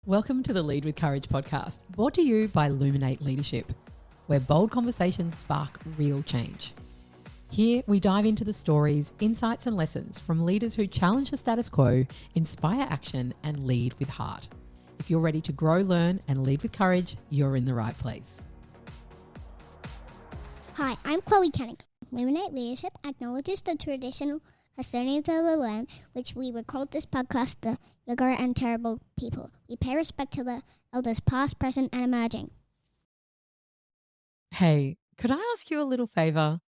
Welcome to the Lead with Courage podcast, brought to you by Illuminate Leadership, where bold conversations spark real change. Here, we dive into the stories, insights and lessons from leaders who challenge the status quo, inspire action and lead with heart. If you're ready to grow, learn and lead with courage, you're in the right place. Hi, I'm Cherie Canning. Illuminate Leadership acknowledges the traditional custodians of the land, which we record this podcast the younger and terrible people. We pay respect to the elders past, present, and emerging. Hey, could I ask you a little favor?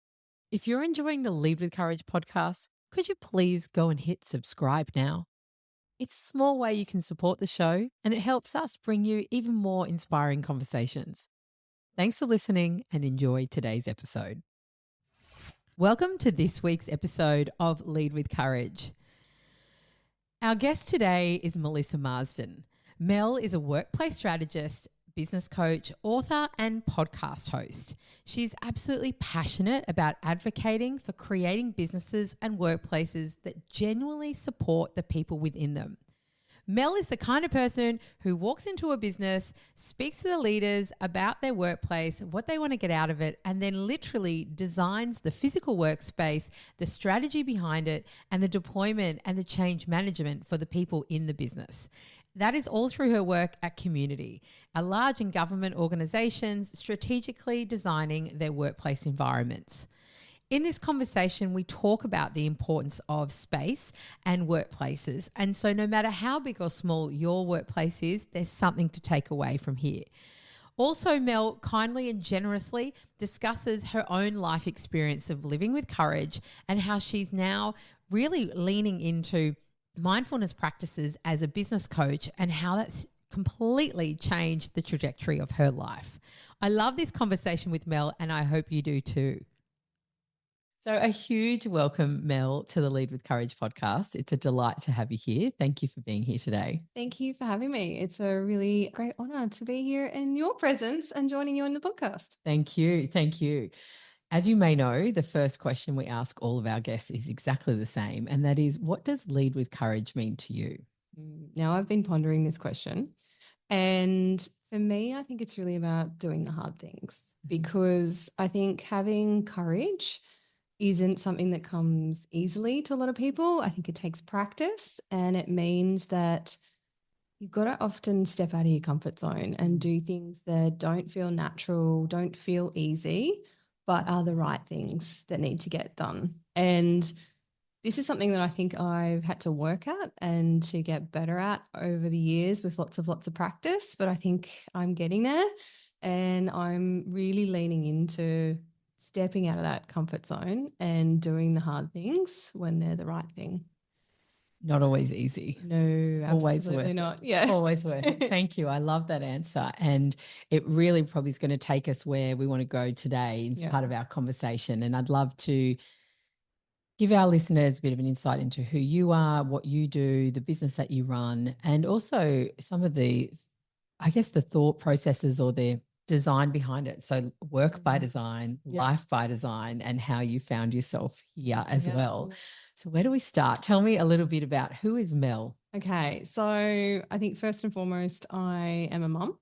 If you're enjoying the Lead with Courage podcast, could you please go and hit subscribe now? It's a small way you can support the show, and it helps us bring you even more inspiring conversations. Thanks for listening and enjoy today's episode. Welcome to this week's episode of Lead with Courage. Our guest today is Melissa Marsden. Mel is a workplace strategist, business coach, author, and podcast host. She's absolutely passionate about advocating for creating businesses and workplaces that genuinely support the people within them. Mel is the kind of person who walks into a business, speaks to the leaders about their workplace, what they want to get out of it, and then literally designs the physical workspace, the strategy behind it, and the deployment and the change management for the people in the business. That is all through her work at Community, a large and government organisations strategically designing their workplace environments. In this conversation, we talk about the importance of space and workplaces. And so no matter how big or small your workplace is, there's something to take away from here. Also, Mel kindly and generously discusses her own life experience of living with courage and how she's now really leaning into mindfulness practices as a business coach and how that's completely changed the trajectory of her life. I love this conversation with Mel, and I hope you do too. So a huge welcome, Mel, to the Lead with Courage podcast. It's a delight to have you here. Thank you for being here today. Thank you for having me. It's a really great honor to be here in your presence and joining you on the podcast. Thank you. Thank you. As you may know, the first question we ask all of our guests is exactly the same, and that is, what does Lead with Courage mean to you? Now, I've been pondering this question, and for me, I think it's really about doing the hard things, because I think having courage isn't something that comes easily to a lot of people. I think it takes practice, and it means that you've got to often step out of your comfort zone and do things that don't feel natural, don't feel easy, but are the right things that need to get done. And this is something that I think I've had to work at and to get better at over the years with lots of practice, but I think I'm getting there, and I'm really leaning into stepping out of that comfort zone and doing the hard things when they're the right thing. Not always easy. No, Always absolutely worth not. it. Yeah. Always worth it. Thank you. I love that answer. And it really probably is going to take us where we want to go today in part of our conversation. And I'd love to give our listeners a bit of an insight into who you are, what you do, the business that you run, and also some of the, I guess, the thought processes or the design behind it. So work by design, life by design, and how you found yourself here as well. So where do we start? Tell me a little bit about who is Mel? Okay. So I think first and foremost, I am a mum.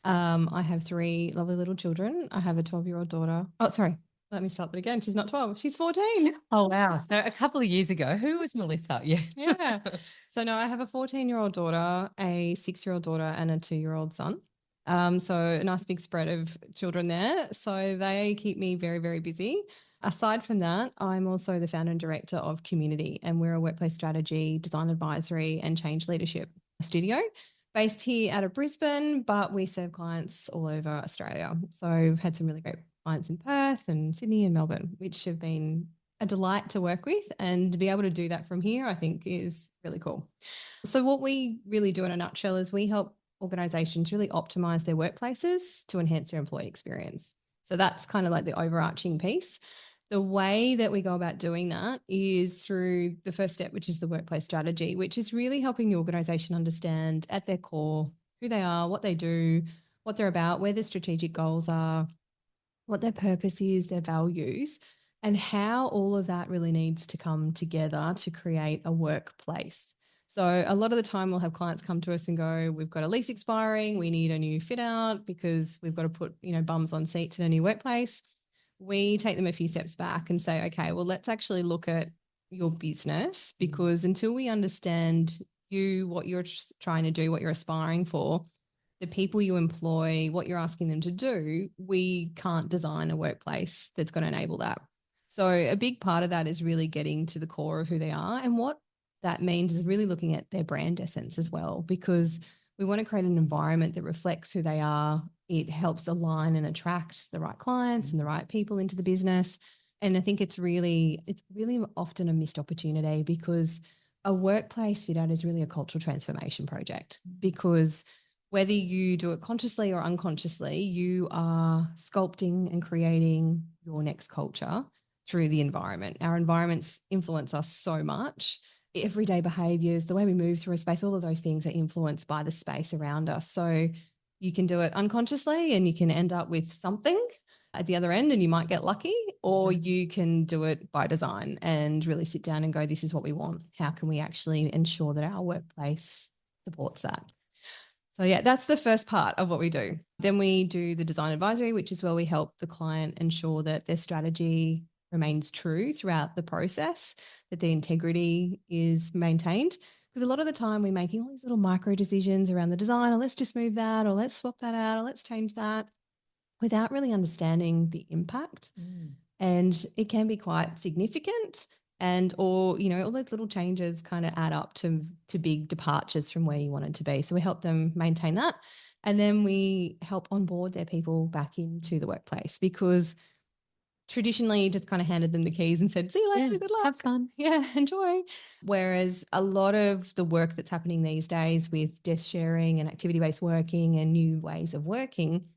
I have 3 lovely little children. I have a 12-year-old daughter. Oh, sorry. Let me start that again. She's not 12. She's 14. Oh, wow. So a couple of years ago, who was Melissa? Yeah. So no, I have a 14-year-old daughter, a 6-year-old daughter, and a 2-year-old son. So a nice big spread of children there. So they keep me very, very busy. Aside from that, I'm also the founder and director of Community, and we're a workplace strategy, design advisory, and change leadership studio based here out of Brisbane, but we serve clients all over Australia. So we've had some really great clients in Perth and Sydney and Melbourne, which have been a delight to work with. And to be able to do that from here, I think is really cool. So what we really do in a nutshell is we help organizations really optimize their workplaces to enhance their employee experience. So that's kind of like the overarching piece. The way that we go about doing that is through the first step, which is the workplace strategy, which is really helping the organization understand at their core who they are, what they do, what they're about, where their strategic goals are, what their purpose is, their values, and how all of that really needs to come together to create a workplace. So a lot of the time we'll have clients come to us and go, we've got a lease expiring, we need a new fit out because we've got to put, bums on seats in a new workplace. We take them a few steps back and say, okay, well, let's actually look at your business, because until we understand you, what you're trying to do, what you're aspiring for, the people you employ, what you're asking them to do, we can't design a workplace that's going to enable that. So a big part of that is really getting to the core of who they are, and what that means is really looking at their brand essence as well, because we want to create an environment that reflects who they are. It helps align and attract the right clients and the right people into the business. And I think it's really often a missed opportunity, because a workplace fit out is really a cultural transformation project, because whether you do it consciously or unconsciously, you are sculpting and creating your next culture through the environment. Our environments influence us so much. Everyday behaviors, the way we move through a space, all of those things are influenced by the space around us. So you can do it unconsciously and you can end up with something at the other end and you might get lucky, or you can do it by design and really sit down and go, this is what we want. How can we actually ensure that our workplace supports that? So yeah, that's the first part of what we do. Then we do the design advisory, which is where we help the client ensure that their strategy remains true throughout the process, that the integrity is maintained. Because a lot of the time we're making all these little micro decisions around the design, or let's just move that, or let's swap that out, or let's change that, without really understanding the impact. And it can be quite significant, and or all those little changes kind of add up to big departures from where you wanted to be. So we help them maintain that, and then we help onboard their people back into the workplace, because traditionally you just kind of handed them the keys and said, see you later, good luck. Have fun. Yeah, enjoy. Whereas a lot of the work that's happening these days with desk sharing and activity-based working and new ways of working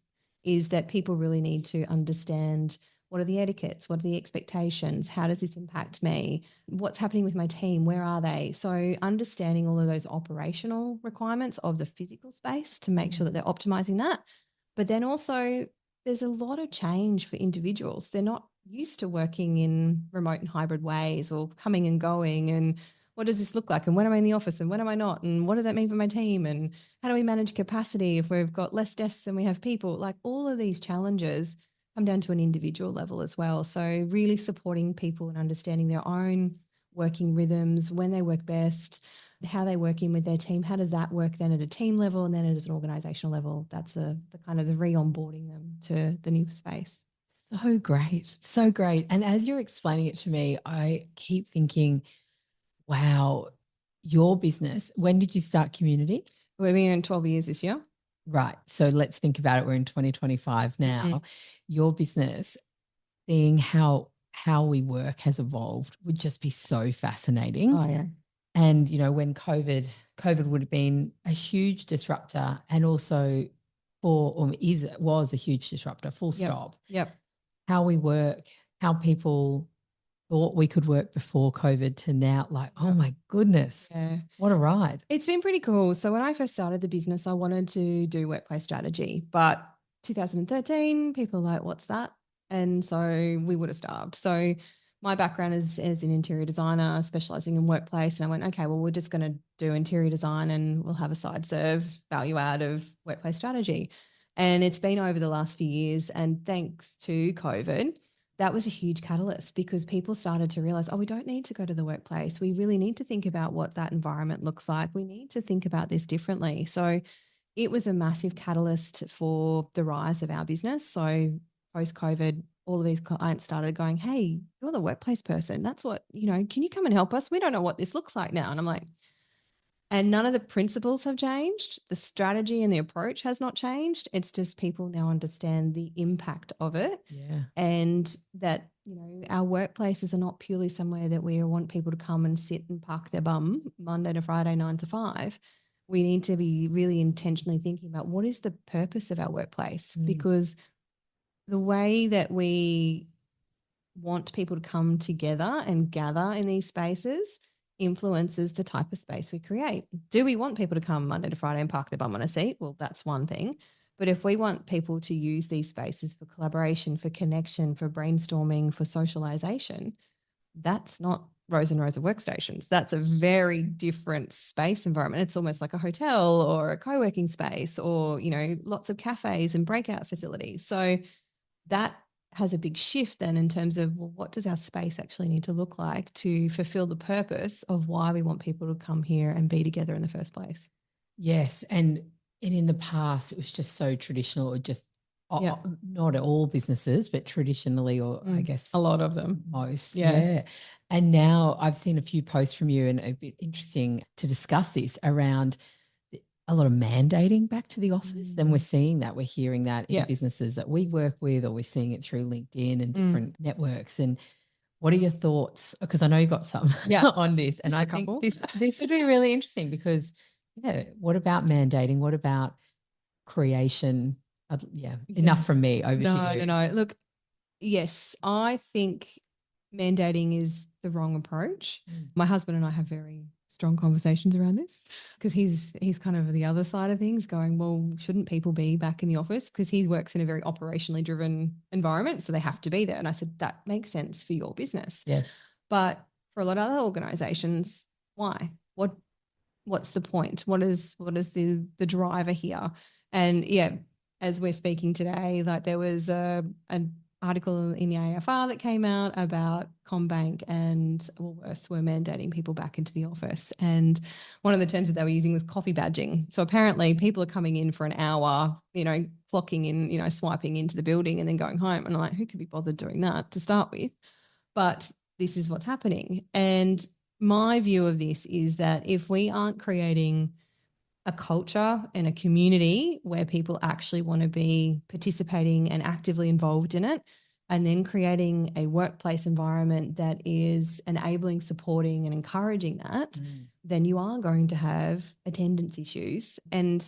is that people really need to understand, what are the etiquettes? What are the expectations? How does this impact me? What's happening with my team? Where are they? So understanding all of those operational requirements of the physical space to make sure that they're optimizing that. But then also there's a lot of change for individuals. They're not used to working in remote and hybrid ways, or coming and going, and what does this look like, and when am I in the office and when am I not, and what does that mean for my team, and how do we manage capacity if we've got less desks than we have people? Like, all of these challenges come down to an individual level as well. So really supporting people and understanding their own working rhythms, when they work best, how they work in with their team, how does that work then at a team level, and then at an organizational level. That's the kind of the re-onboarding them to the new space. So great. So great. And as you're explaining it to me, I keep thinking, wow, your business, when did you start Community? We've been in 12 years this year. Right. So let's think about it. We're in 2025 now. Your business, seeing how we work has evolved, would just be so fascinating. Oh, yeah. And, when COVID would have been a huge disruptor, and also was a huge disruptor, full stop. Yep. How we work, how people thought we could work before COVID to now, like, oh my goodness, what a ride. It's been pretty cool. So when I first started the business, I wanted to do workplace strategy, but 2013, people are like, what's that? And so we would have starved. So my background is as an interior designer specializing in workplace. And I went, okay, well, we're just going to do interior design and we'll have a side serve value add of workplace strategy. And it's been over the last few years. And thanks to COVID, that was a huge catalyst, because people started to realize, oh, we don't need to go to the workplace. We really need to think about what that environment looks like. We need to think about this differently. So it was a massive catalyst for the rise of our business. So post-COVID, all of these clients started going, hey, you're the workplace person. That's what, can you come and help us? We don't know what this looks like now. And I'm like, and none of the principles have changed. The strategy and the approach has not changed. It's just people now understand the impact of it. Yeah. And that, our workplaces are not purely somewhere that we want people to come and sit and park their bum Monday to Friday, 9 to 5. We need to be really intentionally thinking about, what is the purpose of our workplace? Because the way that we want people to come together and gather in these spaces influences the type of space we create. Do we want people to come Monday to Friday and park their bum on a seat? Well, that's one thing. But if we want people to use these spaces for collaboration, for connection, for brainstorming, for socialization, that's not rows and rows of workstations. That's a very different space environment. It's almost like a hotel or a co-working space or, lots of cafes and breakout facilities. So that has a big shift then in terms of, well, what does our space actually need to look like to fulfill the purpose of why we want people to come here and be together in the first place? Yes, and in the past, it was just so traditional, or just Yeah. not at all businesses, but traditionally, or I guess A lot of them. most, Yeah. yeah. And now I've seen a few posts from you, and it'd be interesting to discuss this around a lot of mandating back to the office, and we're seeing that, we're hearing that in Yeah. businesses that we work with, or we're seeing it through LinkedIn and Mm. different networks. And what are your thoughts? Because I know you got some Yeah. on this, and Just I a think couple. this would be really interesting because, what about mandating? What about creation? Enough from me. Over to No, you. no, no. Look, yes, I think mandating is the wrong approach. My husband and I have very strong conversations around this because he's kind of the other side of things going, well, shouldn't people be back in the office? Because he works in a very operationally driven environment, so they have to be there. And I said, that makes sense for your business. Yes. But for a lot of other organizations, why? What's the point? What is the driver here? And yeah, as we're speaking today, like there was an article in the AFR that came out about Combank and Woolworths were mandating people back into the office. And one of the terms that they were using was coffee badging. So apparently people are coming in for an hour, clocking in, swiping into the building and then going home. And I'm like, who could be bothered doing that to start with? But this is what's happening. And my view of this is that if we aren't creating a culture and a community where people actually want to be participating and actively involved in it, and then creating a workplace environment that is enabling, supporting, and encouraging that, then you are going to have attendance issues. And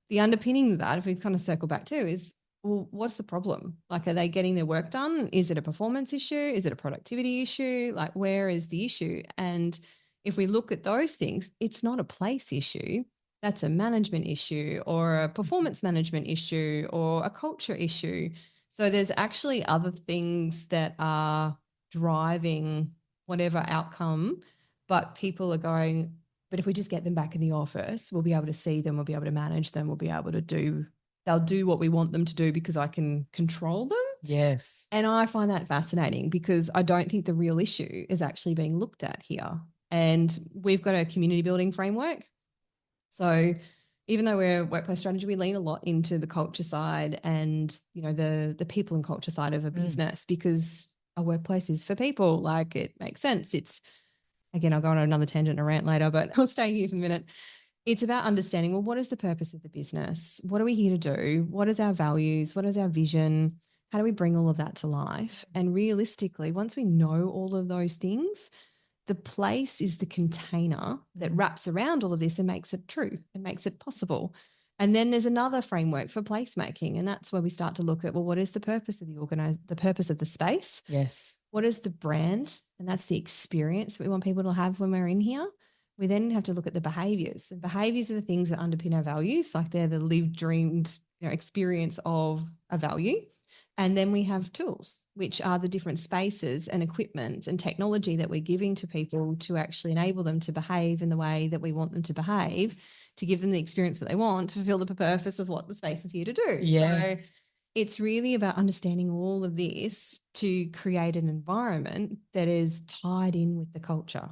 the underpinning of that, if we kind of circle back to, is, well, what's the problem? Like, are they getting their work done? Is it a performance issue? Is it a productivity issue? Like, where is the issue? And if we look at those things, it's not a place issue. That's a management issue or a performance management issue or a culture issue. So there's actually other things that are driving whatever outcome, but people are going, but if we just get them back in the office, we'll be able to see them, we'll be able to manage them, we'll be able to they'll do what we want them to do because I can control them. Yes. And I find that fascinating because I don't think the real issue is actually being looked at here. And we've got a community building framework. So even though we're a workplace strategy, we lean a lot into the culture side and, the people and culture side of a business because a workplace is for people. Like, it makes sense. Again, I'll go on another tangent and a rant later, but I'll stay here for a minute. It's about understanding, well, what is the purpose of the business? What are we here to do? What is our values? What is our vision? How do we bring all of that to life? And realistically, once we know all of those things, the place is the container that wraps around all of this and makes it true and makes it possible. And then there's another framework for placemaking. And that's where we start to look at, well, what is the purpose of the purpose of the space? Yes. What is the brand? And that's the experience that we want people to have when we're in here. We then have to look at the behaviors. And behaviors are the things that underpin our values, like they're the lived, dreamed experience of a value. And then we have tools, which are the different spaces and equipment and technology that we're giving to people to actually enable them to behave in the way that we want them to behave, to give them the experience that they want, to fulfill the purpose of what the space is here to do. Yeah. So it's really about understanding all of this to create an environment that is tied in with the culture.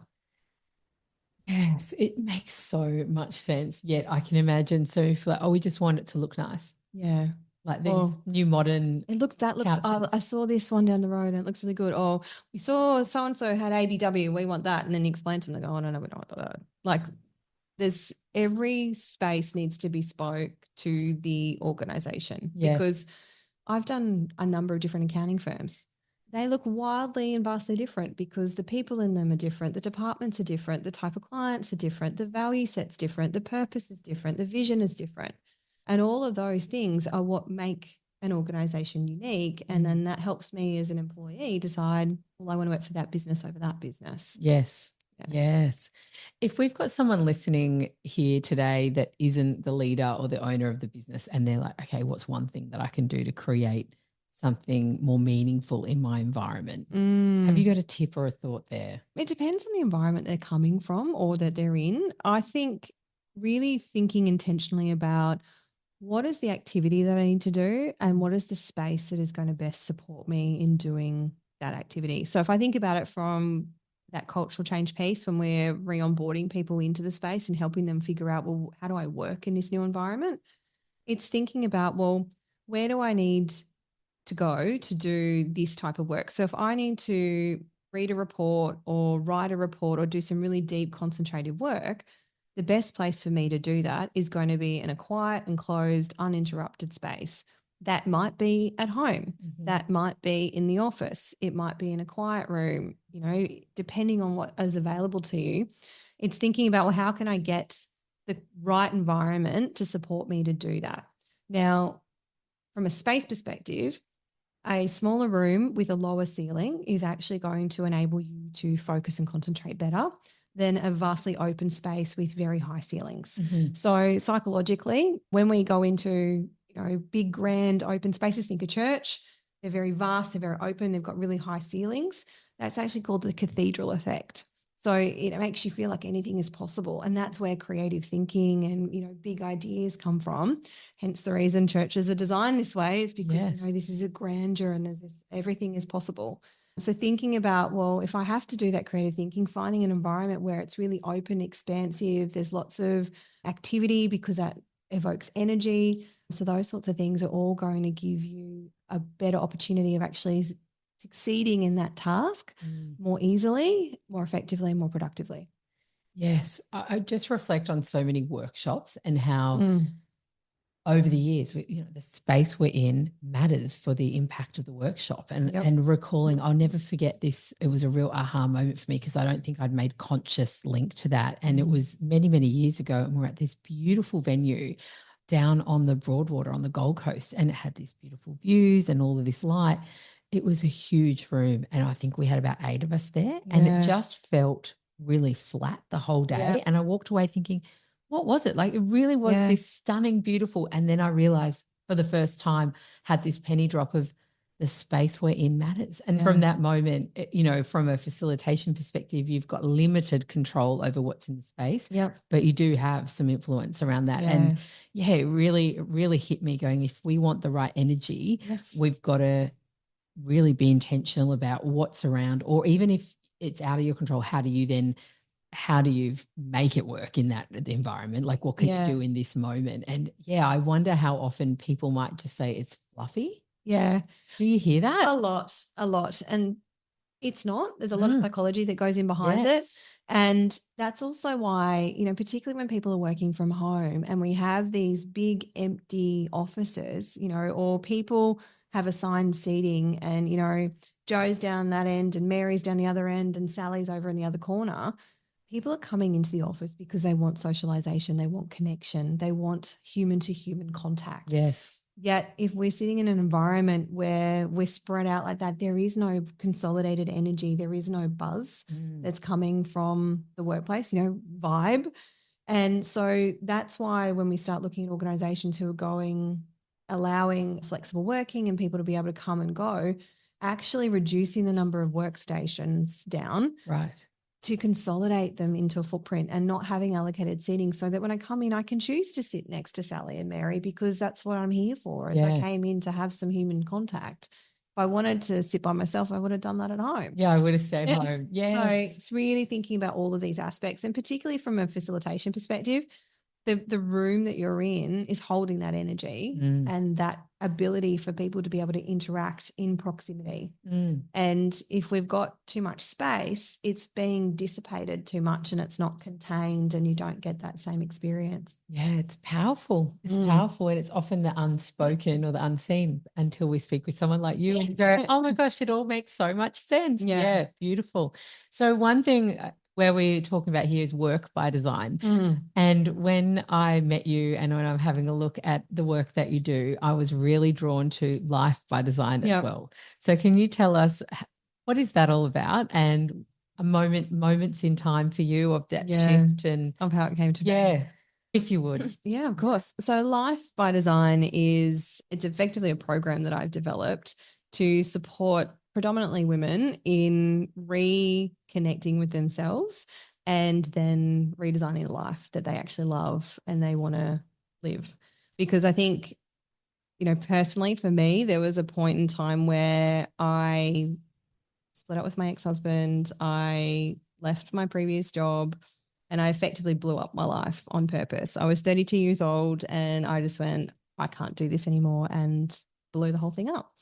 Yes, it makes so much sense. Yet I can imagine. So if we just want it to look nice, Yeah. like these new modern. It looks, couches. I saw this one down the road and it looks really good. Oh, we saw so-and-so had ABW, we want that. And then you explain to them, they go, oh, no, we don't want that. Like, every space needs to be spoke to the organization. Yes. Because I've done a number of different accounting firms. They look wildly and vastly different because the people in them are different, the departments are different, the type of clients are different, the value set's different, the purpose is different, the vision is different. And all of those things are what make an organization unique. And then that helps me as an employee decide, well, I want to work for that business over that business. Yes. Yeah. Yes. If we've got someone listening here today that isn't the leader or the owner of the business and they're like, okay, what's one thing that I can do to create something more meaningful in my environment. Have you got a tip or a thought there? It depends on the environment they're coming from or that they're in. I think really thinking intentionally about what is the activity that I need to do and what is the space that is going to best support me in doing that activity. So if I think about it from that cultural change piece, when we're re-onboarding people into the space and helping them figure out, well, how do I work in this new environment? It's thinking about, well, where do I need to go to do this type of work? So if I need to read a report or write a report or do some really deep concentrative work, the best place for me to do that is going to be in a quiet, enclosed, uninterrupted space. That might be at home. That might be in the office. It might be in a quiet room, depending on what is available to you. It's thinking about, well, how can I get the right environment to support me to do that? Now, from a space perspective, a smaller room with a lower ceiling is actually going to enable you to focus and concentrate better than a vastly open space with very high ceilings. So psychologically, when we go into, big, grand open spaces, think a church, they're very vast, they're very open, they've got really high ceilings. That's actually called the cathedral effect. So it makes you feel like anything is possible. And that's where creative thinking and, big ideas come from. Hence the reason churches are designed this way is because, this is a grandeur and everything is possible. So thinking about, well, if I have to do that creative thinking, finding an environment where it's really open, expansive, there's lots of activity because that evokes energy. So those sorts of things are all going to give you a better opportunity of actually succeeding in that task more easily, more effectively, more productively. Yes. I just reflect on so many workshops and how over the years, the space we're in matters for the impact of the workshop. And recalling, I'll never forget this. It was a real aha moment for me because I don't think I'd made conscious link to that. And it was many, many years ago. And we're at this beautiful venue down on the Broadwater on the Gold Coast. And it had these beautiful views and all of this light. It was a huge room. And I think we had about 8 of us there. And it just felt really flat the whole day. And I walked away thinking, what was it? Like it really was this stunning, beautiful. And then I realized for the first time, had this penny drop of the space we're in matters. And from that moment, from a facilitation perspective, you've got limited control over what's in the space, but you do have some influence around that. And it really hit me going, if we want the right energy, we've got to really be intentional about what's around, or even if it's out of your control, how do you make it work in that environment? Like what can you do in this moment? And I wonder how often people might just say it's fluffy. Yeah. Do you hear that? A lot. And it's not. There's a lot of psychology that goes in behind it. And that's also why, particularly when people are working from home and we have these big empty offices, or people have assigned seating and, Joe's down that end and Mary's down the other end and Sally's over in the other corner. People are coming into the office because they want socialization, they want connection, they want human to human contact. Yes. Yet if we're sitting in an environment where we're spread out like that, there is no consolidated energy, there is no buzz that's coming from the workplace, vibe. And so that's why when we start looking at organizations who are allowing flexible working and people to be able to come and go, actually reducing the number of workstations down. Right. To consolidate them into a footprint and not having allocated seating so that when I come in, I can choose to sit next to Sally and Mary because that's what I'm here for. If I came in to have some human contact, if I wanted to sit by myself, I would have done that at home. Yeah, I would have stayed home. Yeah. So it's really thinking about all of these aspects, and particularly from a facilitation perspective, the room that you're in is holding that energy and that ability for people to be able to interact in proximity. And if we've got too much space, it's being dissipated too much and it's not contained and you don't get that same experience. Yeah, it's powerful. It's powerful. And it's often the unspoken or the unseen until we speak with someone like you and go, oh my gosh, it all makes so much sense. Yeah, beautiful. So one thing where we're talking about here is work by design. And when I met you and when I'm having a look at the work that you do, I was really drawn to life by design as well. So can you tell us what is that all about and moments in time for you of that shift and of how it came to be? Yeah, if you would. Yeah, of course. So life by design is it's effectively a program that I've developed to support predominantly women in reconnecting with themselves and then redesigning a life that they actually love and they want to live. Because I think, personally for me, there was a point in time where I split up with my ex-husband. I left my previous job and I effectively blew up my life on purpose. I was 32 years old and I just went, I can't do this anymore, and blew the whole thing up.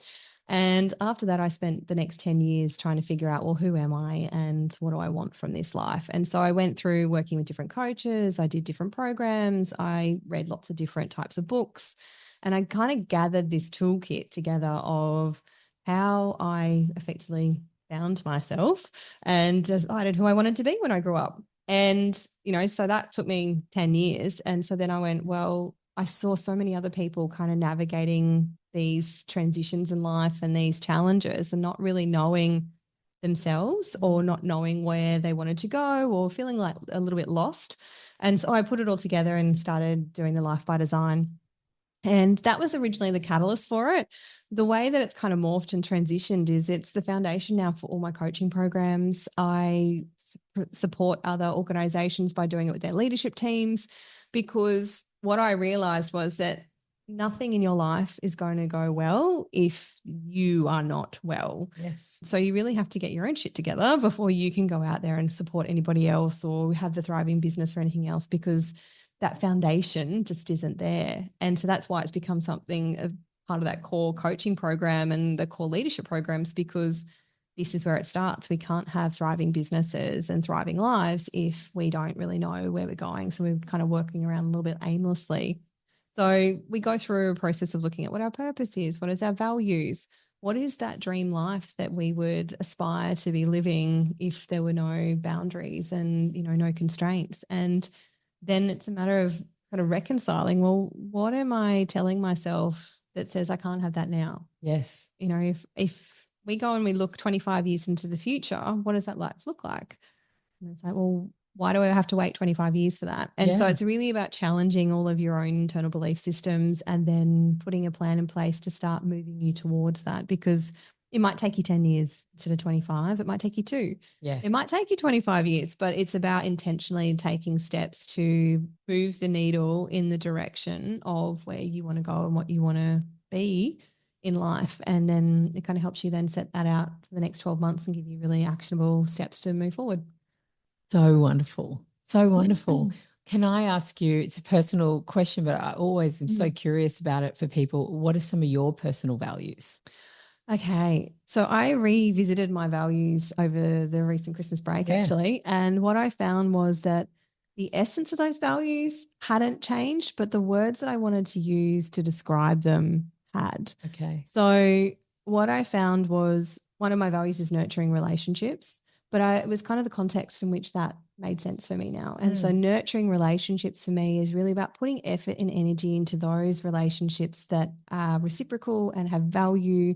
And after that, I spent the next 10 years trying to figure out, well, who am I and what do I want from this life? And so I went through working with different coaches. I did different programs. I read lots of different types of books. And I kind of gathered this toolkit together of how I effectively found myself and decided who I wanted to be when I grew up. And, so that took me 10 years. And so then I went, well, I saw so many other people kind of navigating these transitions in life and these challenges and not really knowing themselves or not knowing where they wanted to go or feeling like a little bit lost. And so I put it all together and started doing the Life by Design. And that was originally the catalyst for it. The way that it's kind of morphed and transitioned is it's the foundation now for all my coaching programs. I support other organizations by doing it with their leadership teams, because what I realized was that nothing in your life is going to go well if you are not well. Yes. So you really have to get your own shit together before you can go out there and support anybody else or have the thriving business or anything else, because that foundation just isn't there. And so that's why it's become something of part of that core coaching program and the core leadership programs, because this is where it starts. We can't have thriving businesses and thriving lives if we don't really know where we're going. So we're kind of working around a little bit aimlessly. So we go through a process of looking at what our purpose is, what is our values, what is that dream life that we would aspire to be living if there were no boundaries and, no constraints. And then it's a matter of kind of reconciling, well, what am I telling myself that says I can't have that now? Yes. If we go and we look 25 years into the future, what does that life look like? And it's like, well, why do I have to wait 25 years for that? And so it's really about challenging all of your own internal belief systems and then putting a plan in place to start moving you towards that, because it might take you 10 years instead of 25. It might take you 2. Yeah. It might take you 25 years, but it's about intentionally taking steps to move the needle in the direction of where you want to go and what you want to be in life. And then it kind of helps you then set that out for the next 12 months and give you really actionable steps to move forward. So wonderful. So wonderful. Can I ask you, it's a personal question, but I always am so curious about it for people. What are some of your personal values? Okay. So I revisited my values over the recent Christmas break, actually. And what I found was that the essence of those values hadn't changed, but the words that I wanted to use to describe them had. Okay. So what I found was one of my values is nurturing relationships, but it was kind of the context in which that made sense for me now. And so nurturing relationships for me is really about putting effort and energy into those relationships that are reciprocal and have value.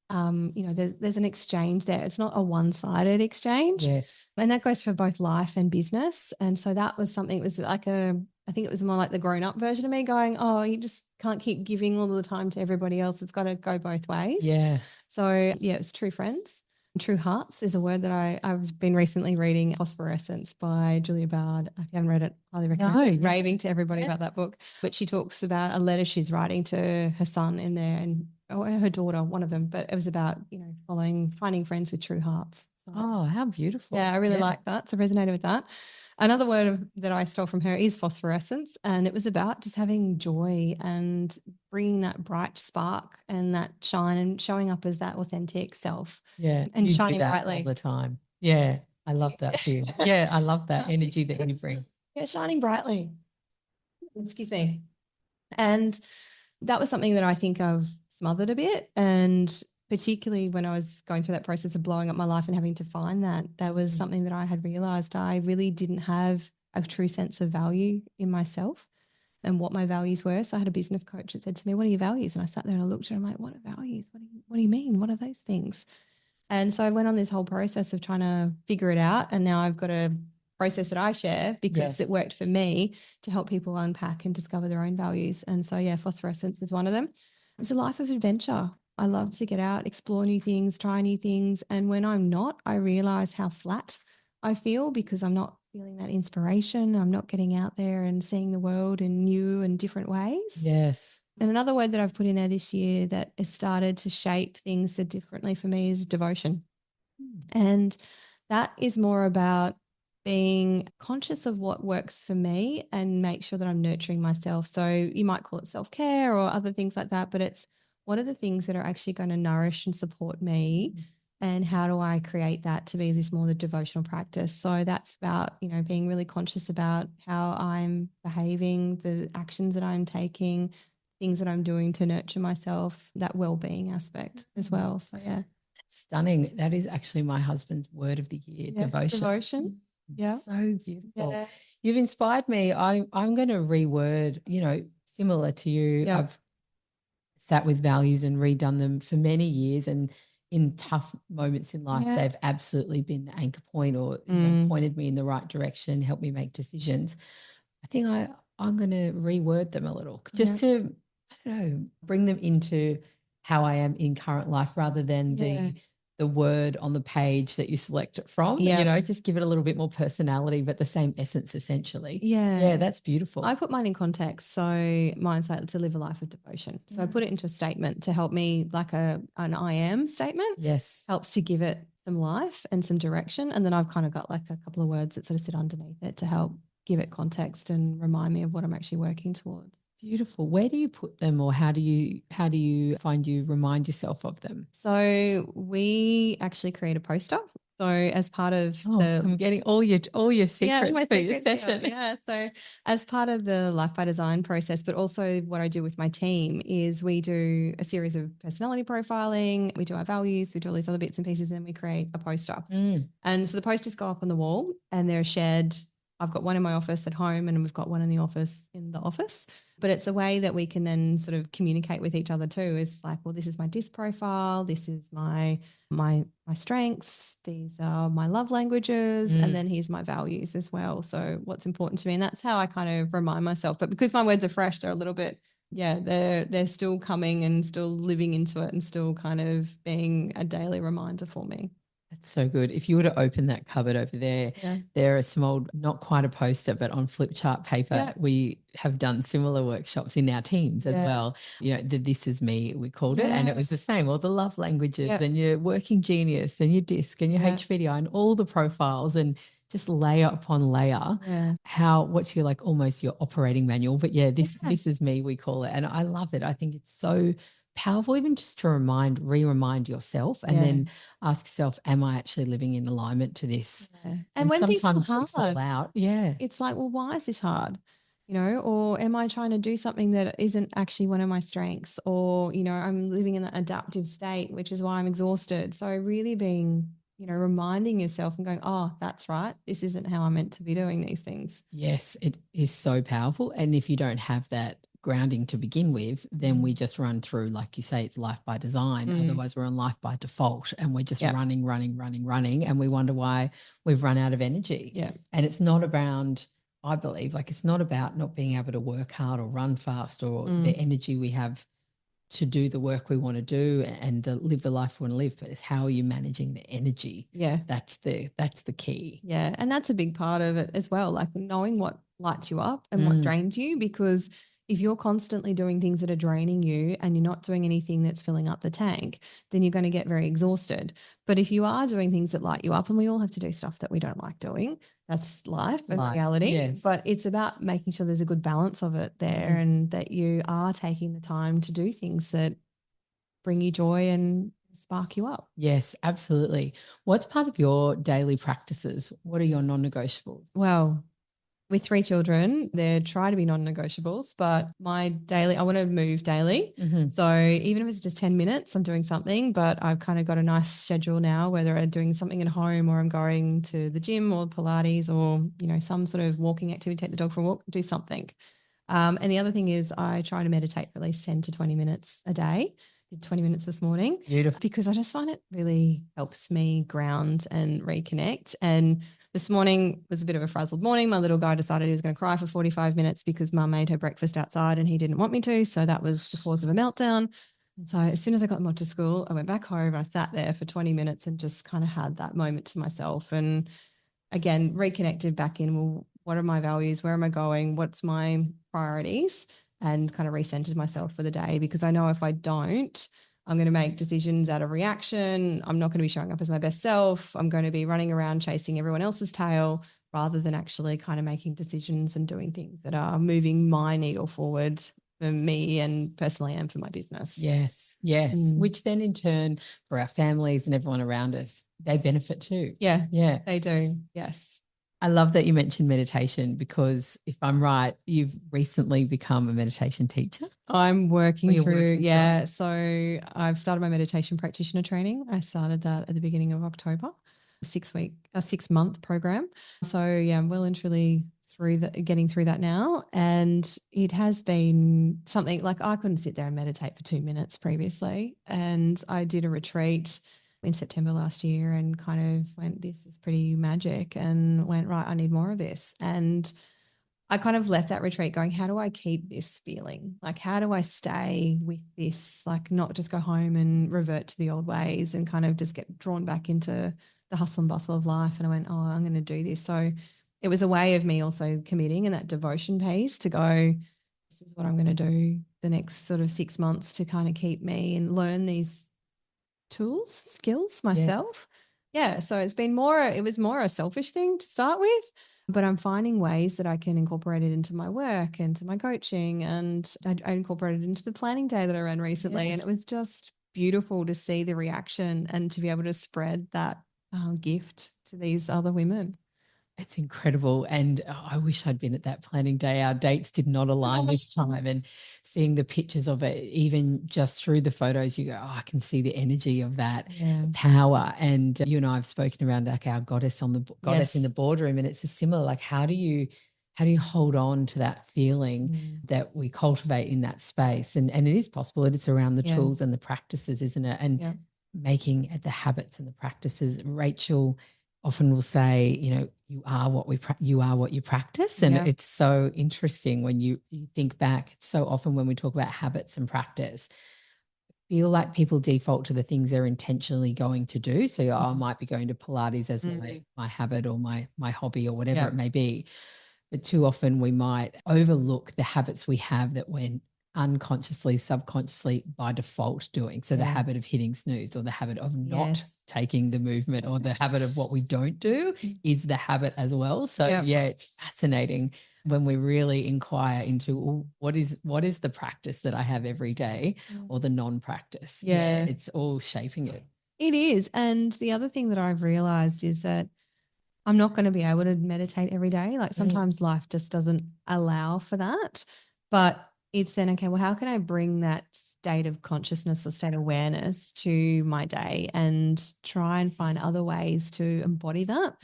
There's an exchange there. It's not a one-sided exchange. Yes. And that goes for both life and business. And so that was something, it was like I think it was more like the grown-up version of me going, oh, you just can't keep giving all the time to everybody else. It's got to go both ways. Yeah. So yeah, it's true friends. True hearts is a word that I've been recently reading, Phosphorescence by Julia Bard. If you haven't read it, highly recommend it. Raving to everybody about that book. But she talks about a letter she's writing to her son in there and or her daughter, one of them. But it was about, finding friends with true hearts. So, oh, how beautiful. Yeah, I really like that. So resonated with that. Another word that I stole from her is phosphorescence. And it was about just having joy and bringing that bright spark and that shine and showing up as that authentic self. Yeah. And you shining do that brightly. all the time. Yeah. I love that for you. Yeah. I love that energy that you bring. Yeah, shining brightly. Excuse me. And that was something that I think I've smothered a bit. And particularly when I was going through that process of blowing up my life and having to find that was something that I had realized I really didn't have a true sense of value in myself and what my values were. So I had a business coach that said to me, what are your values? And I sat there and I looked at her and I'm like, what are values? What do you mean? What are those things? And so I went on this whole process of trying to figure it out. And now I've got a process that I share because it worked for me to help people unpack and discover their own values. And so, yeah, phosphorescence is one of them. It's a life of adventure. I love to get out, explore new things, try new things. And when I'm not, I realize how flat I feel because I'm not feeling that inspiration. I'm not getting out there and seeing the world in new and different ways. Yes. And another word that I've put in there this year that has started to shape things so differently for me is devotion. And that is more about being conscious of what works for me and make sure that I'm nurturing myself. So you might call it self care or other things like that, but it's what are the things that are actually going to nourish and support me? And how do I create that to be this more the devotional practice? So that's about, being really conscious about how I'm behaving, the actions that I'm taking, things that I'm doing to nurture myself, that well-being aspect as well. So yeah. Stunning. That is actually my husband's word of the year, Yeah, devotion. devotion. Yeah. So beautiful. Yeah. You've inspired me. I'm going to reword, similar to you. Yeah. I've sat with values and redone them for many years. And in tough moments in life, Yeah. they've absolutely been the anchor point or pointed me in the right direction, helped me make decisions. I think I'm going to reword them a little just to, I don't know, bring them into how I am in current life rather than the word on the page that you select it from. Just give it a little bit more personality, but the same essence essentially. Yeah, that's beautiful. I put mine in context. So mine's like to live a life of devotion. So I put it into a statement to help me, like an I am statement. Yes. Helps to give it some life and some direction. And then I've kind of got like a couple of words that sort of sit underneath it to help give it context and remind me of what I'm actually working towards. Beautiful. Where do you put them, or how do you find you remind yourself of them? So we actually create a poster. So as part of I'm getting all your secrets my for your secrets, session. Yeah. So as part of the Life by Design process, but also what I do with my team is we do a series of personality profiling, we do our values, we do all these other bits and pieces, and then we create a poster. And so the posters go up on the wall and they're shared. I've got one in my office at home and we've got one in the office but it's a way that we can then sort of communicate with each other too. Is like, well, this is my DISC profile, this is my strengths, these are my love languages, and then here's my values as well. So what's important to me, and that's how I kind of remind myself. But because my words are fresh, they're a little bit, they're still coming and still living into it and still kind of being a daily reminder for me. That's so good. If you were to open that cupboard over there, there are some old, not quite a poster, but on flip chart paper, we have done similar workshops in our teams as well. The This Is Me, we called it. And it was the same, all the love languages and your working genius and your DISC and your HVDI and all the profiles and just layer upon layer. What's your almost your operating manual. But this is me, we call it. And I love it. I think it's so powerful, even just to re-remind yourself and then ask yourself, am I actually living in alignment to this? And when things sometimes feel we fall hard, out. it's like, well, why is this hard? Or am I trying to do something that isn't actually one of my strengths? Or, I'm living in that adaptive state, which is why I'm exhausted. So really being, reminding yourself and going, oh, that's right. This isn't how I'm meant to be doing these things. Yes, it is so powerful. And if you don't have that grounding to begin with, then we just run through, like you say, it's life by design. Otherwise, we're on life by default and we're just running. And we wonder why we've run out of energy. And it's not around, I believe, it's not about not being able to work hard or run fast or the energy we have to do the work we want to do and live the life we want to live, but it's how are you managing the energy? That's the key. And that's a big part of it as well, like knowing what lights you up and what drains you, because if you're constantly doing things that are draining you and you're not doing anything that's filling up the tank, then you're going to get very exhausted. But if you are doing things that light you up, and we all have to do stuff that we don't like doing, that's life and reality. But it's about making sure there's a good balance of it there and that you are taking the time to do things that bring you joy and spark you up. Yes, absolutely. What's part of your daily practices? What are your non-negotiables? Well, with 3 children, they try to be non-negotiables, but I want to move daily. So even if it's just 10 minutes, I'm doing something, but I've kind of got a nice schedule now, whether I'm doing something at home or I'm going to the gym or Pilates or, some sort of walking activity, take the dog for a walk, do something. And the other thing is I try to meditate for at least 10 to 20 minutes a day, did 20 minutes this morning. Beautiful. Because I just find it really helps me ground and reconnect. And this morning was a bit of a frazzled morning. My little guy decided he was going to cry for 45 minutes because mum made her breakfast outside and he didn't want me to. So that was the cause of a meltdown. And so as soon as I got them off to school, I went back home. I sat there for 20 minutes and just kind of had that moment to myself. And again, reconnected back in, well, what are my values? Where am I going? What's my priorities? And kind of recentered myself for the day, because I know if I don't, I'm going to make decisions out of reaction. I'm not going to be showing up as my best self. I'm going to be running around chasing everyone else's tail rather than actually kind of making decisions and doing things that are moving my needle forward for me and personally and for my business. Yes, yes. Which then in turn for our families and everyone around us, they benefit too. Yeah, Yeah. they do. Yes. I love that you mentioned meditation, because if I'm right, you've recently become a meditation teacher. I'm working you're through, working yeah. So I've started my meditation practitioner training. I started that at the beginning of October, a 6-month program. So yeah, I'm well and truly getting through that now. And it has been something like I couldn't sit there and meditate for 2 minutes previously. And I did a retreat in September last year and kind of went, this is pretty magic, and went, right, I need more of this. And I kind of left that retreat going, how do I keep this feeling? Like, how do I stay with this? Like, not just go home and revert to the old ways and kind of just get drawn back into the hustle and bustle of life. And I went, oh, I'm going to do this. So it was a way of me also committing in that devotion piece to go, this is what I'm going to do the next sort of 6 months to kind of keep me and learn these tools, skills myself. Yeah. So it was more a selfish thing to start with, but I'm finding ways that I can incorporate it into my work, into my coaching. And I incorporated it into the planning day that I ran recently. And it was just beautiful to see the reaction and to be able to spread that gift to these other women. It's incredible. And I wish I'd been at that planning day. Our dates did not align this time. And seeing the pictures of it, even just through the photos, you go, oh, I can see the energy of that power. And you and I have spoken around like our goddess goddess in the boardroom. And it's a similar, like, how do you hold on to that feeling that we cultivate in that space? And it is possible. It's around the tools and the practices, isn't it? And making the habits and the practices. Rachel often will say, you are what you practice. And it's so interesting when you think back. So often when we talk about habits and practice, feel like people default to the things they're intentionally going to do. So I might be going to Pilates as my habit or my hobby or whatever it may be. But too often we might overlook the habits we have that we're unconsciously, subconsciously by default doing. So the habit of hitting snooze, or the habit of not taking the movement, or the habit of what we don't do is the habit as well. So it's fascinating when we really inquire into what is the practice that I have every day, or the non-practice. It's all shaping it. It is. And the other thing that I've realized is that I'm not going to be able to meditate every day. Like sometimes life just doesn't allow for that. But it's then, okay, well, how can I bring that state of consciousness or state of awareness to my day and try and find other ways to embody that?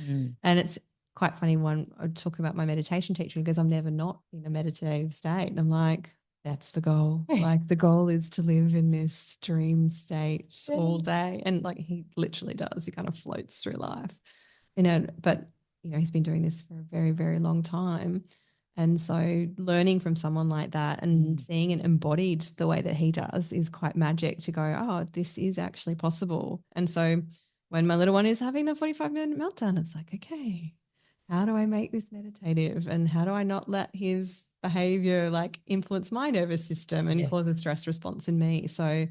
And it's quite funny when I talk about my meditation teacher, because I'm never not in a meditative state. And I'm like, that's the goal. Like the goal is to live in this dream state all day. And like he literally does. He kind of floats through life. But he's been doing this for a very, very long time. And so learning from someone like that and seeing it embodied the way that he does is quite magic, to go, oh, this is actually possible. And so when my little one is having the 45-minute meltdown, it's like, okay, how do I make this meditative? And how do I not let his behavior like influence my nervous system and cause a stress response in me? So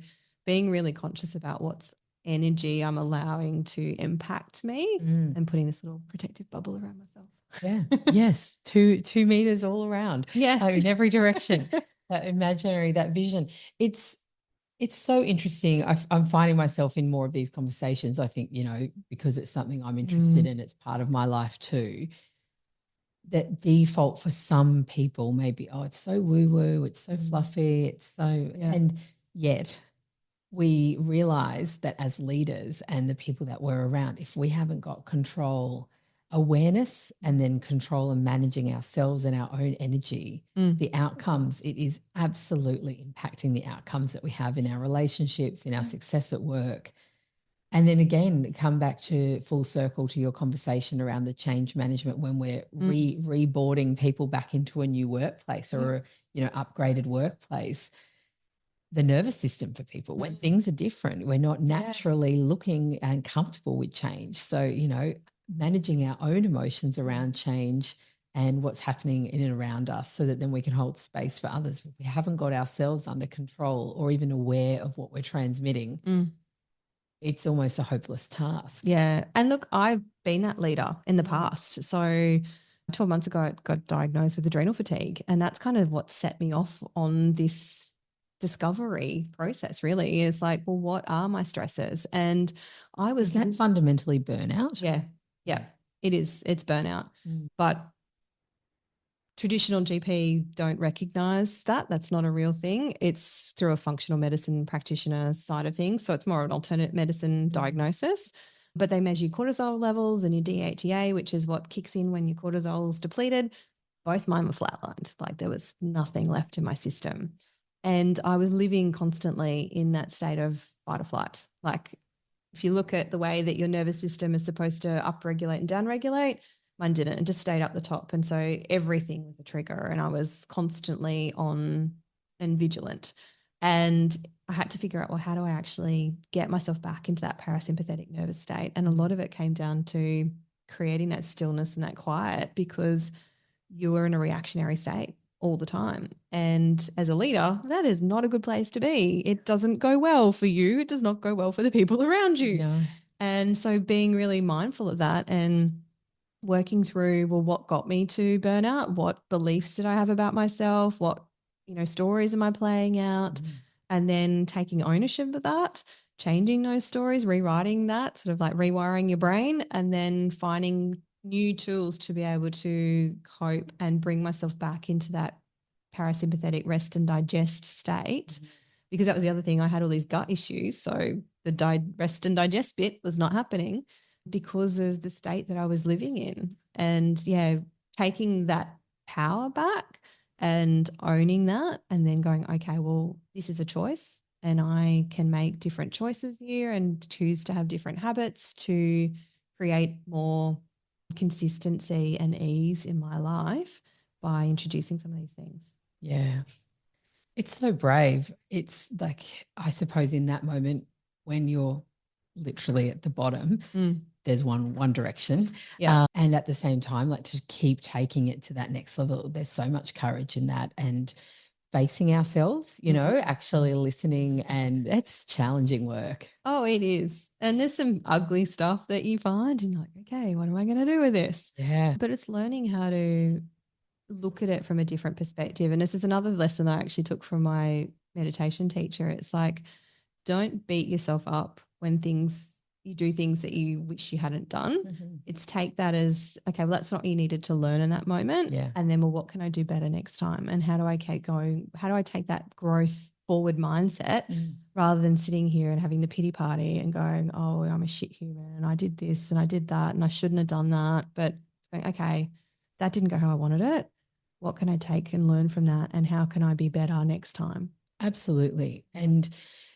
being really conscious about what's energy I'm allowing to impact me and putting this little protective bubble around myself. Yeah. Yes. 2 meters all around. Yes. In every direction. That imaginary, that vision. It's so interesting. I'm finding myself in more of these conversations. I think, because it's something I'm interested in, it's part of my life too. That default for some people may be, oh, it's so woo-woo, it's so fluffy, it's so, and yet we realize that as leaders and the people that we're around, if we haven't got control awareness and then control and managing ourselves and our own energy, the outcomes, it is absolutely impacting the outcomes that we have in our relationships, in our success at work. And then again, come back to full circle to your conversation around the change management when we're reboarding people back into a new workplace or a, upgraded workplace. The nervous system for people when things are different, we're not naturally looking and comfortable with change. So, managing our own emotions around change and what's happening in and around us so that then we can hold space for others. If we haven't got ourselves under control or even aware of what we're transmitting, it's almost a hopeless task. Yeah. And look, I've been that leader in the past. So 12 months ago, I got diagnosed with adrenal fatigue. And that's kind of what set me off on this discovery process, really, is like, well, what are my stresses? And I was. Is that fundamentally burnout? Yeah. Yeah. It is. It's burnout. But traditional GP don't recognize that. That's not a real thing. It's through a functional medicine practitioner side of things. So it's more an alternate medicine diagnosis. But they measure your cortisol levels and your DHEA, which is what kicks in when your cortisol's depleted. Both mine were flatlined. Like there was nothing left in my system. And I was living constantly in that state of fight or flight. Like if you look at the way that your nervous system is supposed to upregulate and downregulate, mine didn't. It just stayed up the top. And so everything was a trigger and I was constantly on and vigilant. And I had to figure out, well, how do I actually get myself back into that parasympathetic nervous state? And a lot of it came down to creating that stillness and that quiet because you were in a reactionary state all the time. And as a leader, that is not a good place to be. It doesn't go well for you. It does not go well for the people around you. No. And so being really mindful of that and working through, well, what got me to burnout? What beliefs did I have about myself? What, stories am I playing out? And then taking ownership of that, changing those stories, rewriting that, sort of like rewiring your brain, and then finding new tools to be able to cope and bring myself back into that parasympathetic rest and digest state. Because that was the other thing. I had all these gut issues. So the rest and digest bit was not happening because of the state that I was living in. And taking that power back and owning that and then going, okay, well, this is a choice and I can make different choices here and choose to have different habits to create more consistency and ease in my life by introducing some of these things. Yeah. It's so brave. It's like, I suppose in that moment when you're literally at the bottom, there's one direction. Yeah. And at the same time, like to keep taking it to that next level, there's so much courage in that and facing ourselves, actually listening, and it's challenging work. Oh, it is. And there's some ugly stuff that you find and you're like, okay, what am I going to do with this? Yeah. But it's learning how to look at it from a different perspective. And this is another lesson I actually took from my meditation teacher. It's like, don't beat yourself up when you do things that you wish you hadn't done. It's take that as, okay, well, that's not what you needed to learn in that moment. Yeah. And then, well, what can I do better next time? And how do I keep going? How do I take that growth forward mindset rather than sitting here and having the pity party and going, oh, I'm a shit human and I did this and I did that and I shouldn't have done that. But it's going, okay, that didn't go how I wanted it. What can I take and learn from that? And how can I be better next time? Absolutely. And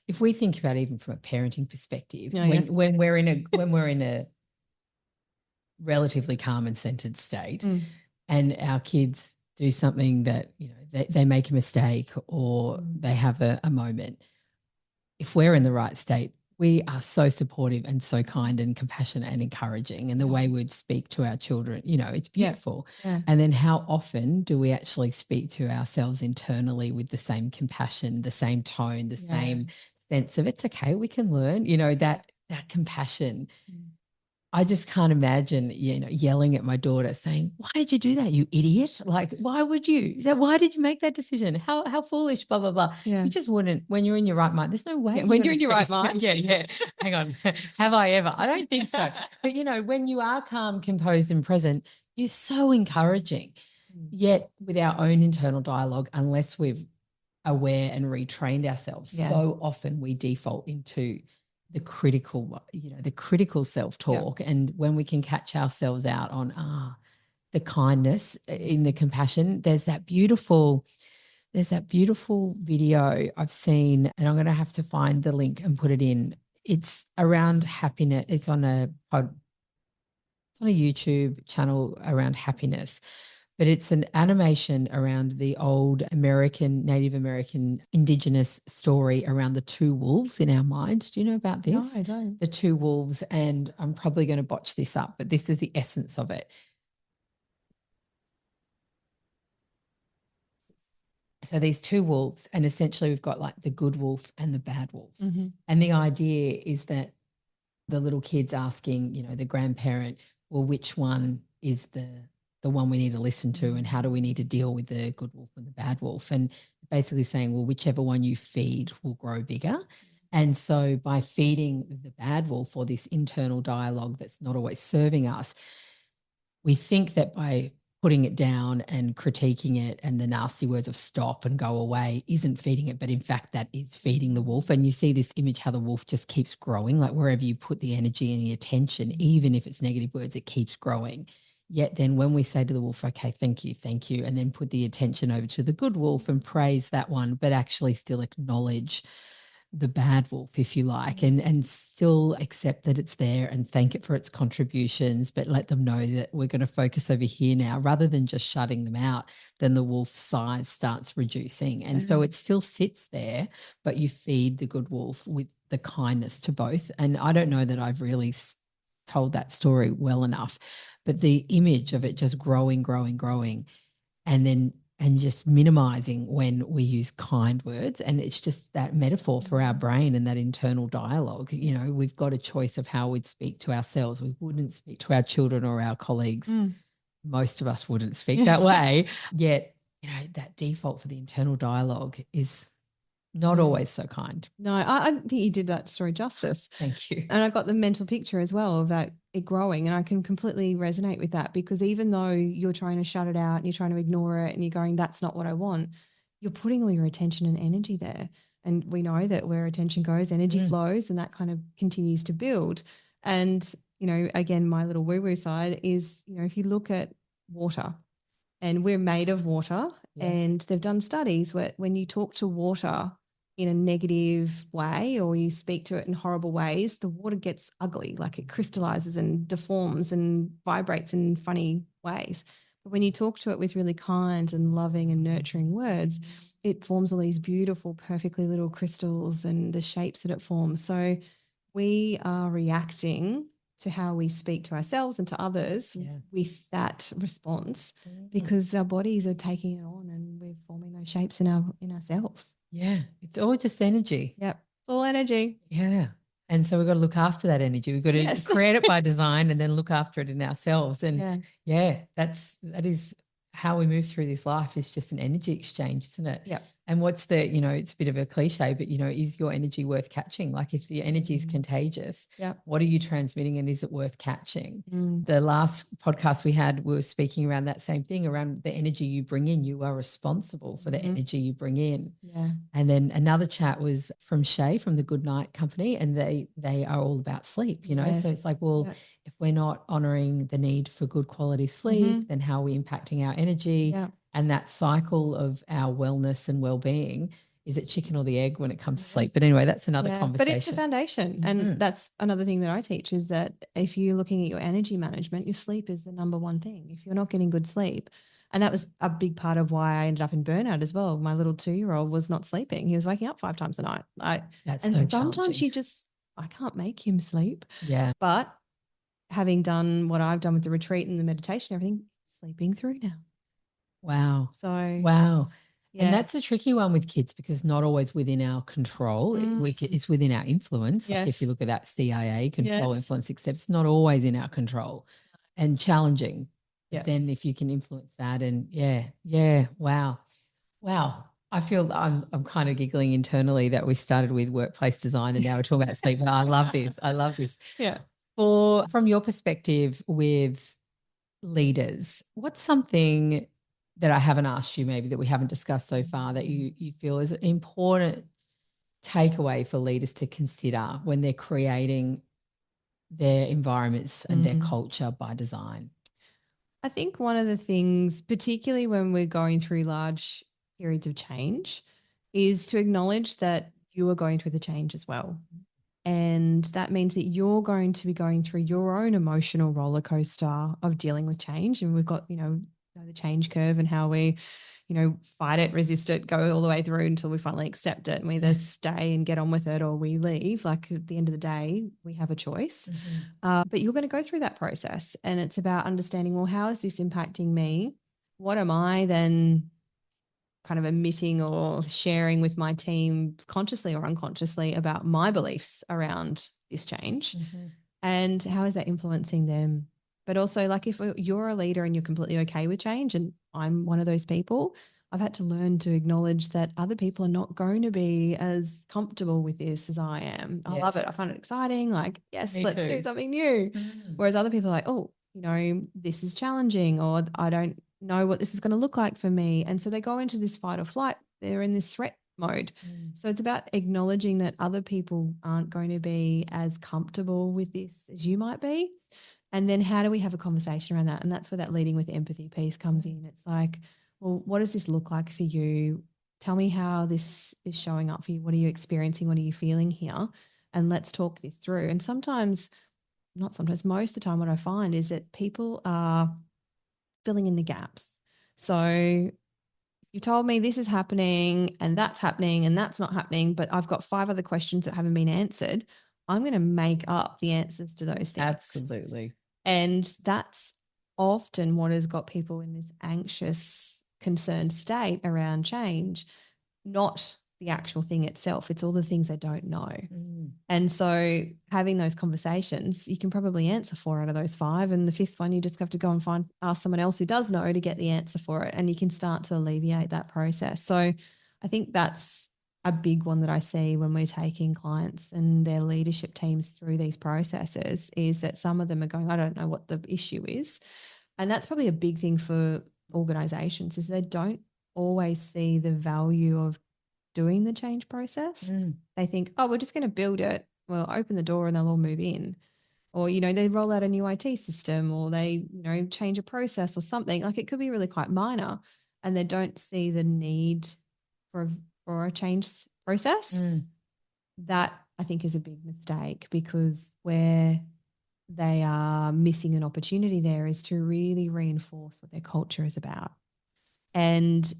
if we think about it even from a parenting perspective, Oh, when we're in a relatively calm and centered state and our kids do something that, they make a mistake or they have a moment, if we're in the right state, we are so supportive and so kind and compassionate and encouraging. And the way we'd speak to our children, it's beautiful. Yeah. And then how often do we actually speak to ourselves internally with the same compassion, the same tone, the same sense of it's okay, we can learn, that compassion. I just can't imagine, yelling at my daughter saying, why did you do that, you idiot? Like, why would you? Why did you make that decision? How foolish, blah, blah, blah. Yeah. You just wouldn't, when you're in your right mind, there's no way. When you're in your right mind. Yeah. Hang on. Have I ever? I don't think so. But, when you are calm, composed and present, you're so encouraging. Yet with our own internal dialogue, unless we've aware and retrained ourselves, so often we default into the critical self-talk. And when we can catch ourselves out on the kindness in the compassion, there's that beautiful video I've seen, and I'm going to have to find the link and put it in. It's around happiness. It's on a YouTube channel around happiness, but it's an animation around the old Native American indigenous story around the two wolves in our mind. Do you know about this? No, I don't. The two wolves, and I'm probably going to botch this up, but this is the essence of it. So these two wolves, and essentially we've got like the good wolf and the bad wolf. Mm-hmm. And the idea is that the little kid's asking, the grandparent, well, which one is the one we need to listen to, and how do we need to deal with the good wolf and the bad wolf? And basically saying, well, whichever one you feed will grow bigger. And so by feeding the bad wolf, or this internal dialogue that's not always serving us, we think that by putting it down and critiquing it and the nasty words of stop and go away isn't feeding it, but in fact that is feeding the wolf. And you see this image how the wolf just keeps growing, like wherever you put the energy and the attention, even if it's negative words, it keeps growing. Yet then when we say to the wolf, okay, thank you, and then put the attention over to the good wolf and praise that one, but actually still acknowledge the bad wolf, if you like, and still accept that it's there and thank it for its contributions, but let them know that we're going to focus over here now, rather than just shutting them out. Then the wolf size starts reducing. And so it still sits there, but you feed the good wolf with the kindness to both. And I don't know that I've really told that story well enough, but the image of it just growing, and just minimizing when we use kind words. And it's just that metaphor for our brain and that internal dialogue. We've got a choice of how we'd speak to ourselves. We wouldn't speak to our children or our colleagues. Most of us wouldn't speak that way. Yet, that default for the internal dialogue is not always so kind. No, I think you did that story justice. Thank you. And I got the mental picture as well of that it growing, and I can completely resonate with that, because even though you're trying to shut it out and you're trying to ignore it and you're going, that's not what I want, you're putting all your attention and energy there. And we know that where attention goes, energy flows, and that kind of continues to build. And, again, my little woo-woo side is, if you look at water, and we're made of water, and they've done studies where when you talk to water in a negative way, or you speak to it in horrible ways, the water gets ugly, like it crystallizes and deforms and vibrates in funny ways. But when you talk to it with really kind and loving and nurturing words, it forms all these beautiful, perfectly little crystals and the shapes that it forms. So we are reacting to how we speak to ourselves and to others with that response, because our bodies are taking it on and we're forming those shapes in ourselves. Yeah, it's all just energy. Yep, all energy. Yeah. And so we've got to look after that energy. We've got to create it by design and then look after it in ourselves. And that is how we move through this life, is just an energy exchange, isn't it? Yeah. And what's it's a bit of a cliche, but is your energy worth catching? Like if your energy is contagious, what are you transmitting, and is it worth catching? The last podcast we had, we were speaking around that same thing, around the energy you bring in. You are responsible for the energy you bring in. Yeah. And then another chat was from Shay from the Good Night Company, and they are all about sleep, So it's like, well, if we're not honoring the need for good quality sleep, then how are we impacting our energy? Yeah. And that cycle of our wellness and well-being, is it chicken or the egg when it comes to sleep? But anyway, that's another conversation. But it's the foundation. And that's another thing that I teach, is that if you're looking at your energy management, your sleep is the number one thing. If you're not getting good sleep, and that was a big part of why I ended up in burnout as well. My little 2-year-old was not sleeping. He was waking up 5 times a night. Sometimes I can't make him sleep. Yeah. But having done what I've done with the retreat and the meditation, everything, sleeping through now. Wow. Yeah. And that's a tricky one with kids, because not always within our control. It's within our influence. Like if you look at that CIA, control, influence, except it's not always in our control, and challenging. But then if you can influence that, and wow. I feel I'm kind of giggling internally that we started with workplace design and now we're talking about sleep. And I love this. Yeah. From your perspective with leaders, what's something that I haven't asked you, maybe that we haven't discussed so far, that you feel is important takeaway for leaders to consider when they're creating their environments and their culture by design? I think one of the things, particularly when we're going through large periods of change, is to acknowledge that you are going through the change as well. And that means that you're going to be going through your own emotional roller coaster of dealing with change. And we've got, the change curve and how we, fight it, resist it, go all the way through until we finally accept it and we either stay and get on with it or we leave. Like at the end of the day, we have a choice. But you're going to go through that process. And it's about understanding, well, how is this impacting me? What am I then kind of emitting or sharing with my team consciously or unconsciously about my beliefs around this change? And how is that influencing them? But also, like, if you're a leader and you're completely okay with change, and I'm one of those people, I've had to learn to acknowledge that other people are not going to be as comfortable with this as I am. I love it. I find it exciting. Like, yes, Me let's too. do something new. Whereas other people are like, oh, this is challenging, or I don't know what this is going to look like for me. And so they go into this fight or flight. They're in this threat mode. So it's about acknowledging that other people aren't going to be as comfortable with this as you might be. And then how do we have a conversation around that? And that's where that leading with empathy piece comes in. It's like, well, what does this look like for you? Tell me how this is showing up for you. What are you experiencing? What are you feeling here? And let's talk this through. And sometimes, not sometimes, most of the time, what I find is that people are filling in the gaps. So you told me this is happening and that's not happening, but I've got 5 other questions that haven't been answered. I'm going to make up the answers to those things. Absolutely. And that's often what has got people in this anxious, concerned state around change, not the actual thing itself. It's all the things they don't know. And so having those conversations, you can probably answer 4 out of those 5. And the 5th one, you just have to go and ask someone else who does know to get the answer for it. And you can start to alleviate that process. So I think that's a big one that I see when we're taking clients and their leadership teams through these processes is that some of them are going, I don't know what the issue is. And that's probably a big thing for organizations is they don't always see the value of doing the change process. They think, oh, we're just going to build it. Well, open the door and they'll all move in. Or, they roll out a new IT system or they, change a process or something. Like it could be really quite minor and they don't see the need for a change process. That I think is a big mistake because where they are missing an opportunity there is to really reinforce what their culture is about. And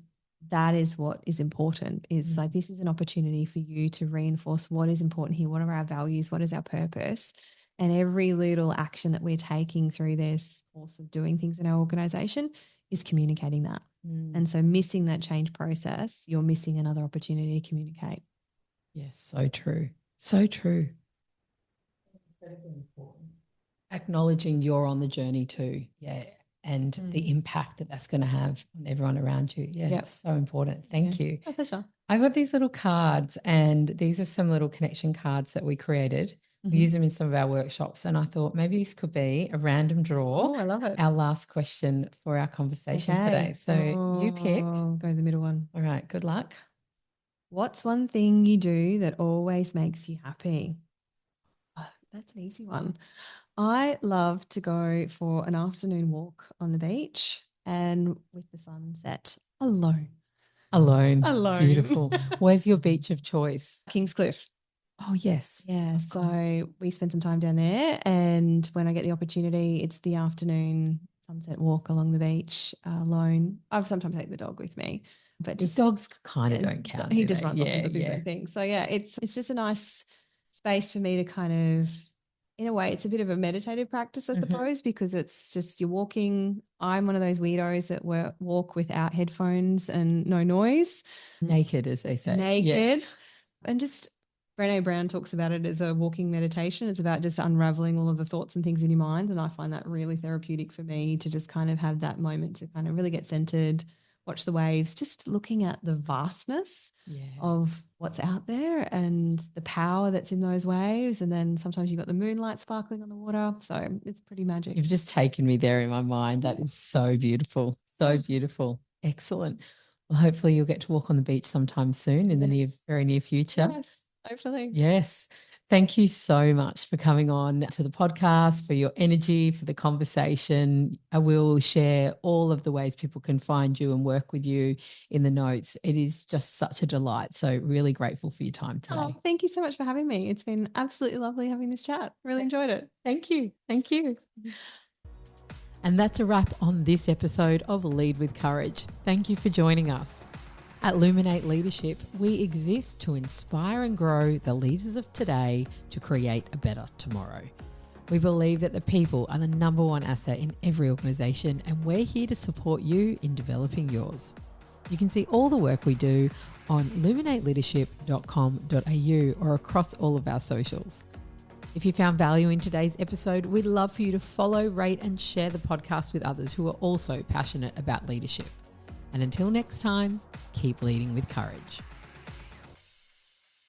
that is what is important is like this is an opportunity for you to reinforce what is important here. What are our values? What is our purpose? And every little action that we're taking through this course of doing things in our organization is communicating that. And so missing that change process, you're missing another opportunity to communicate. Yes, so true. So true. Incredibly important. Acknowledging you're on the journey too. Yeah. And the impact that that's going to have on everyone around you. Yeah, it's so important. Thank you. Oh, for sure. I've got these little cards and these are some little connection cards that we created. We use them in some of our workshops and I thought maybe this could be a random draw. Oh, I love it. Our last question for our conversation today. So you pick. Go the middle one. All right, good luck. What's one thing you do that always makes you happy? Oh, that's an easy one. I love to go for an afternoon walk on the beach and with the sunset alone. Alone. Alone. Beautiful. Where's your beach of choice? Kingscliff. Oh, yes. Yeah. So we spend some time down there. And when I get the opportunity, it's the afternoon sunset walk along the beach alone. I sometimes take the dog with me. But The dogs kind of don't count. He do just they? runs off and does his own thing. So yeah, it's just a nice space for me to kind of, in a way, it's a bit of a meditative practice, I suppose, because it's just you're walking. I'm one of those weirdos that walk without headphones and no noise. Naked, as they say. Naked. Yes. And just Brené Brown talks about it as a walking meditation. It's about just unraveling all of the thoughts and things in your mind. And I find that really therapeutic for me to just kind of have that moment to kind of really get centered, watch the waves, just looking at the vastness of what's out there and the power that's in those waves. And then sometimes you've got the moonlight sparkling on the water. So it's pretty magic. You've just taken me there in my mind. That is so beautiful. So beautiful. Excellent. Well, hopefully you'll get to walk on the beach sometime soon in the very near future. Yes. Hopefully. Yes. Thank you so much for coming on to the podcast, for your energy, for the conversation. I will share all of the ways people can find you and work with you in the notes. It is just such a delight. So, really grateful for your time today. Oh, thank you so much for having me. It's been absolutely lovely having this chat. Really enjoyed it. Thank you. Thank you. And that's a wrap on this episode of Lead with Courage. Thank you for joining us. At Luminate Leadership, we exist to inspire and grow the leaders of today to create a better tomorrow. We believe that the people are the number one asset in every organisation, and we're here to support you in developing yours. You can see all the work we do on luminateleadership.com.au or across all of our socials. If you found value in today's episode, we'd love for you to follow, rate and share the podcast with others who are also passionate about leadership. And until next time, keep leading with courage.